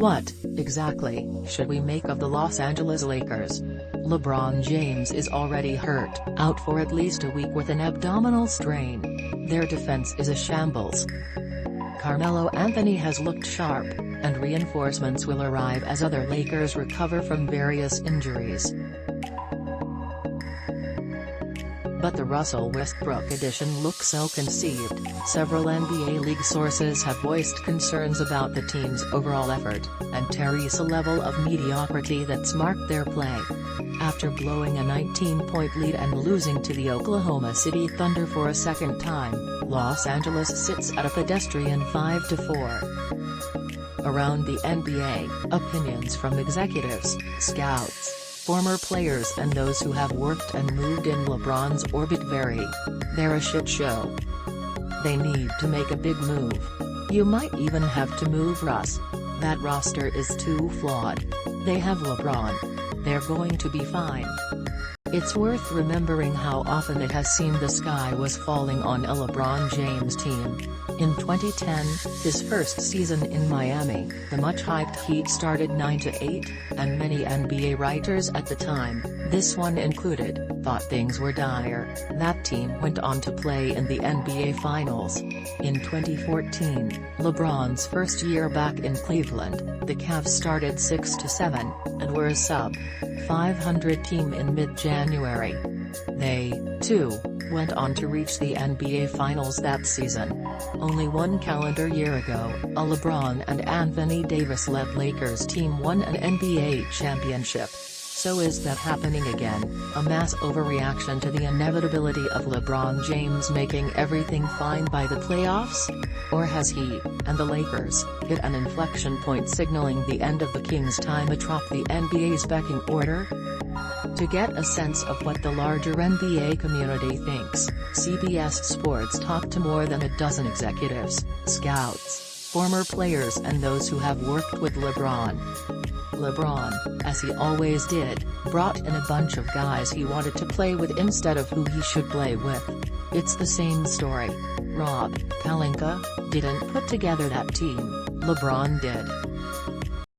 What, exactly, should we make of the Los Angeles Lakers? LeBron James is already hurt, out for at least a week with an abdominal strain. Their defense is a shambles. Carmelo Anthony has looked sharp, and reinforcements will arrive as other Lakers recover from various injuries. But the Russell Westbrook addition looks ill-conceived. Several NBA league sources have voiced concerns about the team's overall effort, and Terry's level of mediocrity that's marked their play. After blowing a 19-point lead and losing to the Oklahoma City Thunder for a second time, Los Angeles sits at a pedestrian 5-4. Around the NBA, opinions from executives, scouts, former players and those who have worked and moved in LeBron's orbit vary. They're a shit show. They need to make a big move. You might even have to move Russ. That roster is too flawed. They have LeBron. They're going to be fine. It's worth remembering how often it has seemed the sky was falling on a LeBron James team. In 2010, his first season in Miami, the much-hyped Heat started 9-8, and many NBA writers at the time, this one included, thought things were dire. That team went on to play in the NBA Finals. In 2014, LeBron's first year back in Cleveland, the Cavs started 6-7, and were a sub-500 team in mid-January. They, too, went on to reach the NBA Finals that season. Only one calendar year ago, a LeBron-and-Anthony-Davis-led Lakers team won an NBA championship. So is that happening again, a mass overreaction to the inevitability of LeBron James making everything fine by the playoffs? Or has he, and the Lakers, hit an inflection point signaling the end of the Kings' time atop the NBA's pecking order? To get a sense of what the larger NBA community thinks, CBS Sports talked to more than a dozen executives, scouts, former players and those who have worked with LeBron. LeBron, as he always did, brought in a bunch of guys he wanted to play with instead of who he should play with. It's the same story. Pelinka didn't put together that team, LeBron did.